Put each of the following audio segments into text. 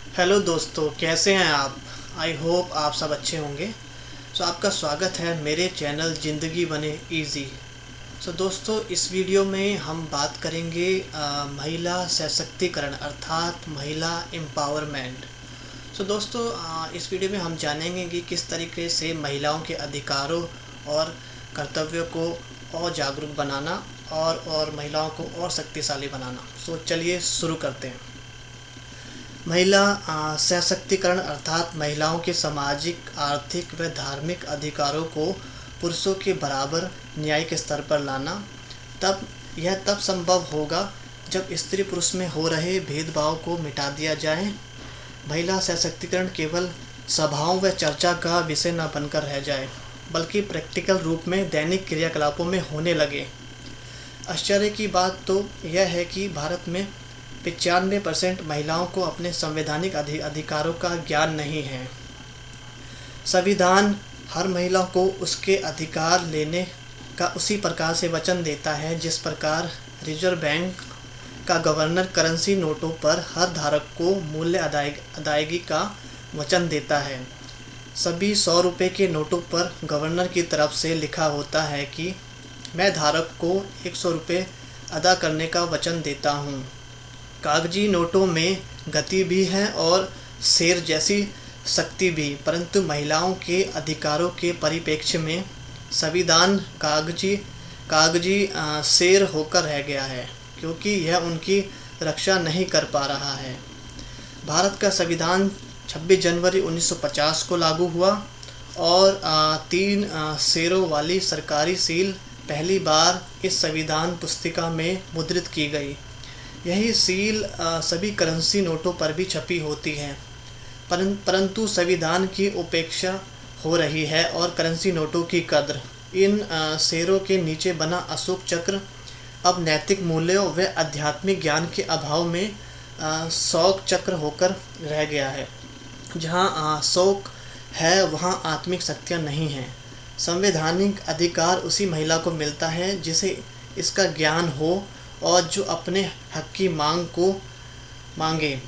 Hello दोस्तों, कैसे हैं आप। आई होप आप सब अच्छे होंगे। आपका स्वागत है मेरे चैनल ज़िंदगी बने इजी। दोस्तों, इस वीडियो में हम बात करेंगे महिला सशक्तिकरण अर्थात महिला एम्पावरमेंट। दोस्तों, इस वीडियो में हम जानेंगे कि किस तरीके से महिलाओं के अधिकारों और कर्तव्यों को और जागरूक बनाना और महिलाओं को और शक्तिशाली बनाना। चलिए शुरू करते हैं। महिला सशक्तिकरण अर्थात महिलाओं के सामाजिक, आर्थिक व धार्मिक अधिकारों को पुरुषों के बराबर न्यायिक स्तर पर लाना। यह तब संभव होगा जब स्त्री पुरुष में हो रहे भेदभाव को मिटा दिया जाए। महिला सशक्तिकरण केवल सभाओं व चर्चा का विषय न बनकर रह जाए, बल्कि प्रैक्टिकल रूप में दैनिक क्रियाकलापों में होने लगे। आश्चर्य की बात तो यह है कि भारत में 95% महिलाओं को अपने संवैधानिक अधिकारों का ज्ञान नहीं है। संविधान हर महिला को उसके अधिकार लेने का उसी प्रकार से वचन देता है जिस प्रकार रिजर्व बैंक का गवर्नर करेंसी नोटों पर हर धारक को मूल्य अदायगी का वचन देता है। सभी 100 रुपये के नोटों पर गवर्नर की तरफ से लिखा होता है कि मैं धारक को 100 रुपये अदा करने का वचन देता हूँ। कागजी नोटों में गति भी है और शेर जैसी शक्ति भी, परंतु महिलाओं के अधिकारों के परिप्रेक्ष्य में संविधान कागजी शेर होकर रह गया है, क्योंकि यह उनकी रक्षा नहीं कर पा रहा है। भारत का संविधान 26 जनवरी 1950 को लागू हुआ और 3 शेरों वाली सरकारी सील पहली बार इस संविधान पुस्तिका में मुद्रित की गई। यही सील सभी करेंसी नोटों पर भी छपी होती है, परंतु संविधान की उपेक्षा हो रही है और करेंसी नोटों की कद्र। इन शेरों के नीचे बना अशोक चक्र अब नैतिक मूल्यों व आध्यात्मिक ज्ञान के अभाव में शौक चक्र होकर रह गया है। जहाँ शौक है वहाँ आत्मिक शक्तियाँ नहीं हैं। संवैधानिक अधिकार उसी महिला को मिलता है जिसे इसका ज्ञान हो और जो अपने हक की मांगे।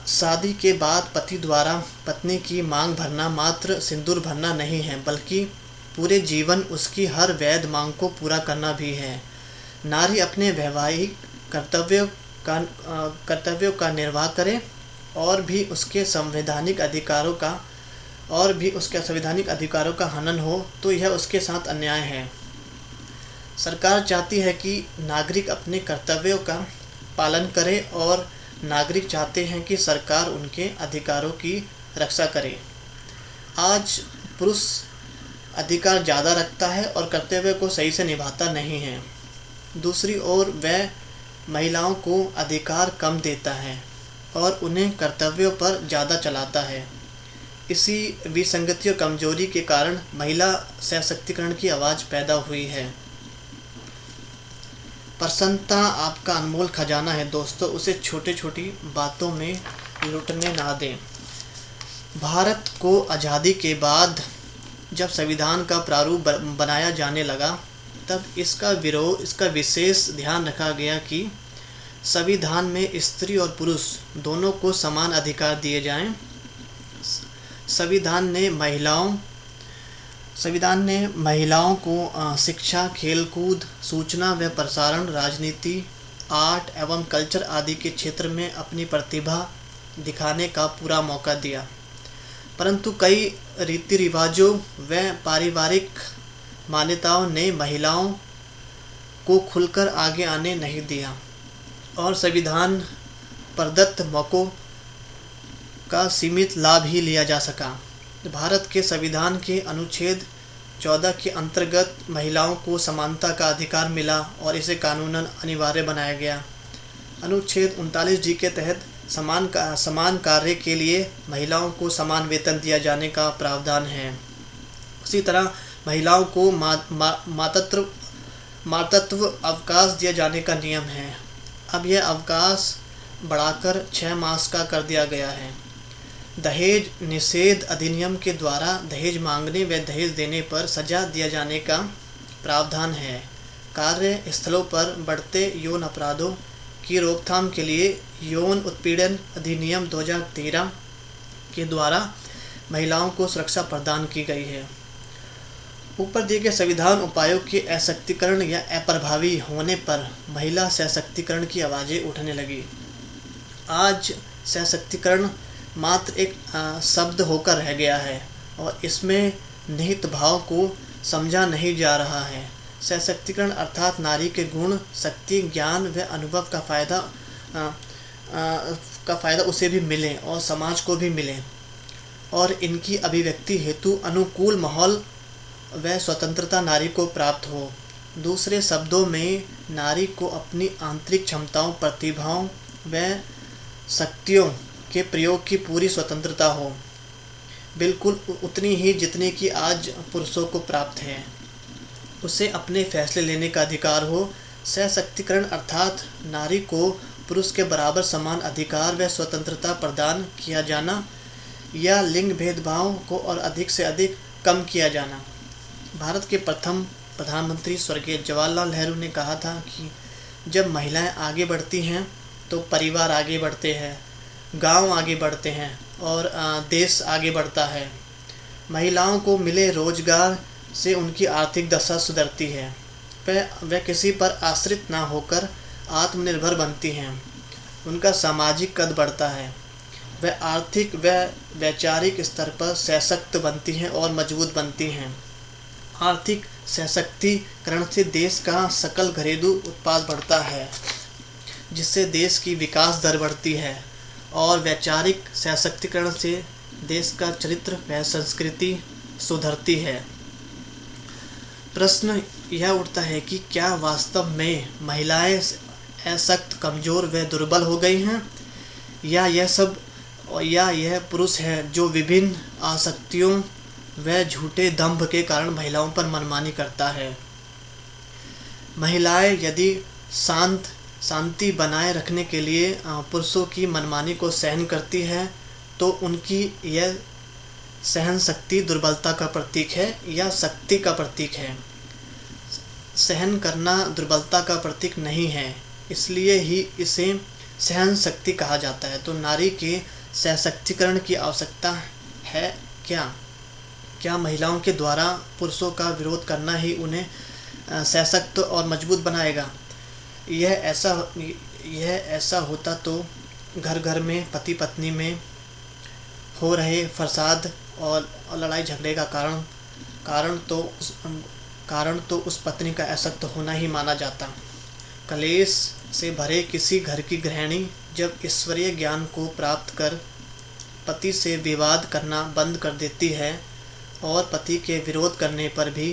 शादी के बाद पति द्वारा पत्नी की मांग भरना मात्र सिंदूर भरना नहीं है, बल्कि पूरे जीवन उसकी हर वैध मांग को पूरा करना भी है। नारी अपने वैवाहिक कर्तव्यों का निर्वाह करे और भी उसके संवैधानिक अधिकारों का हनन हो तो यह उसके साथ अन्याय है। सरकार चाहती है कि नागरिक अपने कर्तव्यों का पालन करे और नागरिक चाहते हैं कि सरकार उनके अधिकारों की रक्षा करे। आज पुरुष अधिकार ज़्यादा रखता है और कर्तव्य को सही से निभाता नहीं है। दूसरी ओर वह महिलाओं को अधिकार कम देता है और उन्हें कर्तव्यों पर ज़्यादा चलाता है। इसी विसंगति और कमजोरी के कारण महिला सशक्तिकरण की आवाज़ पैदा हुई है। प्रसन्नता आपका अनमोल खजाना है दोस्तों, उसे छोटी छोटी बातों में लुटने ना दें। भारत को आज़ादी के बाद जब संविधान का प्रारूप बनाया जाने लगा, तब इसका विशेष ध्यान रखा गया कि संविधान में स्त्री और पुरुष दोनों को समान अधिकार दिए जाएं। संविधान ने महिलाओं को शिक्षा, खेलकूद, सूचना व प्रसारण, राजनीति, आर्ट एवं कल्चर आदि के क्षेत्र में अपनी प्रतिभा दिखाने का पूरा मौका दिया, परंतु कई रीति रिवाजों व पारिवारिक मान्यताओं ने महिलाओं को खुलकर आगे आने नहीं दिया और संविधान प्रदत्त मौक़ों का सीमित लाभ ही लिया जा सका। भारत के संविधान के अनुच्छेद 14 के अंतर्गत महिलाओं को समानता का अधिकार मिला और इसे कानूनन अनिवार्य बनाया गया। अनुच्छेद 39D के तहत समान कार्य के लिए महिलाओं को समान वेतन दिया जाने का प्रावधान है। उसी तरह महिलाओं को मातृत्व अवकाश दिया जाने का नियम है। अब यह अवकाश बढ़ाकर 6 मास का कर दिया गया है। दहेज निषेध अधिनियम के द्वारा दहेज मांगने व दहेज देने पर सजा दिया जाने का प्रावधान है। कार्य स्थलों पर बढ़ते यौन अपराधों की रोकथाम के लिए यौन उत्पीड़न अधिनियम 2013 के द्वारा महिलाओं को सुरक्षा प्रदान की गई है। ऊपर दिए गए संविधान उपायों के असशक्तिकरण या अप्रभावी होने पर महिला सशक्तिकरण की आवाज़ें उठने लगी। आज सशक्तिकरण मात्र एक शब्द होकर रह गया है और इसमें निहित भाव को समझा नहीं जा रहा है। सशक्तिकरण अर्थात नारी के गुण, शक्ति, ज्ञान व अनुभव का फ़ायदा उसे भी मिले और समाज को भी मिले और इनकी अभिव्यक्ति हेतु अनुकूल माहौल व स्वतंत्रता नारी को प्राप्त हो। दूसरे शब्दों में नारी को अपनी आंतरिक क्षमताओं, प्रतिभाओं व शक्तियों के प्रयोग की पूरी स्वतंत्रता हो, बिल्कुल उतनी ही जितनी कि आज पुरुषों को प्राप्त है। उसे अपने फैसले लेने का अधिकार हो। सशक्तिकरण अर्थात नारी को पुरुष के बराबर समान अधिकार व स्वतंत्रता प्रदान किया जाना या लिंग भेदभाव को और अधिक से अधिक कम किया जाना। भारत के प्रथम प्रधानमंत्री स्वर्गीय जवाहरलाल नेहरू ने कहा था कि जब महिलाएं आगे बढ़ती हैं तो परिवार आगे बढ़ते हैं, गांव आगे बढ़ते हैं और देश आगे बढ़ता है। महिलाओं को मिले रोजगार से उनकी आर्थिक दशा सुधरती है। वह किसी पर आश्रित ना होकर आत्मनिर्भर बनती हैं। उनका सामाजिक कद बढ़ता है। वह आर्थिक व वैचारिक स्तर पर सशक्त बनती हैं और मजबूत बनती हैं। आर्थिक सशक्तिकरण से देश का सकल घरेलू उत्पाद बढ़ता है, जिससे देश की विकास दर बढ़ती है और वैचारिक सशक्तिकरण से देश का चरित्र व संस्कृति सुधरती है। प्रश्न यह उठता है कि क्या वास्तव में महिलाएं अशक्त, कमज़ोर व दुर्बल हो गई हैं या यह पुरुष है जो विभिन्न आसक्तियों व झूठे दंभ के कारण महिलाओं पर मनमानी करता है। महिलाएं यदि शांति बनाए रखने के लिए पुरुषों की मनमानी को सहन करती है तो उनकी यह सहन शक्ति दुर्बलता का प्रतीक है या शक्ति का प्रतीक है। सहन करना दुर्बलता का प्रतीक नहीं है, इसलिए ही इसे सहन शक्ति कहा जाता है। तो नारी के सशक्तिकरण की आवश्यकता है क्या महिलाओं के द्वारा पुरुषों का विरोध करना ही उन्हें सशक्त और मजबूत बनाएगा? यह ऐसा होता तो घर घर में, पति पत्नी में हो रहे फसाद और लड़ाई झगड़े का कारण तो उस पत्नी का अशक्त होना ही माना जाता। कलेश से भरे किसी घर की गृहिणी जब ईश्वरीय ज्ञान को प्राप्त कर पति से विवाद करना बंद कर देती है और पति के विरोध करने पर भी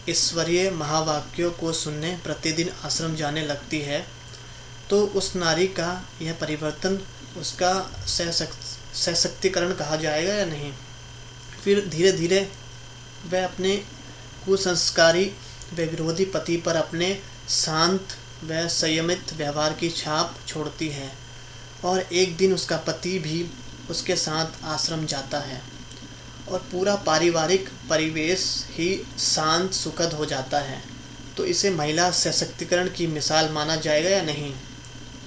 ईश्वरीय महावाक्यों को सुनने प्रतिदिन आश्रम जाने लगती है, तो उस नारी का यह परिवर्तन उसका सशक्तिकरण कहा जाएगा या नहीं? फिर धीरे धीरे वह अपने कुसंस्कारी व विरोधी पति पर अपने शांत व संयमित व्यवहार की छाप छोड़ती है और एक दिन उसका पति भी उसके साथ आश्रम जाता है और पूरा पारिवारिक परिवेश ही शांत सुखद हो जाता है। तो इसे महिला सशक्तिकरण की मिसाल माना जाएगा या नहीं?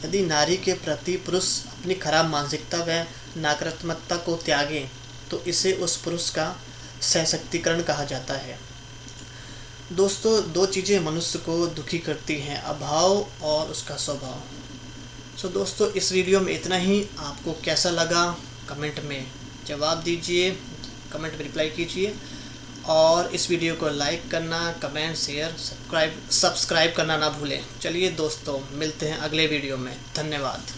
यदि नारी के प्रति पुरुष अपनी खराब मानसिकता व नकारात्मकता को त्यागे तो इसे उस पुरुष का सशक्तिकरण कहा जाता है। दोस्तों, दो चीज़ें मनुष्य को दुखी करती हैं, अभाव और उसका स्वभाव। दोस्तों, इस वीडियो में इतना ही। आपको कैसा लगा कमेंट में जवाब दीजिए, कमेंट में रिप्लाई कीजिए और इस वीडियो को लाइक करना, कमेंट, शेयर, सब्सक्राइब करना ना भूलें। चलिए दोस्तों, मिलते हैं अगले वीडियो में। धन्यवाद।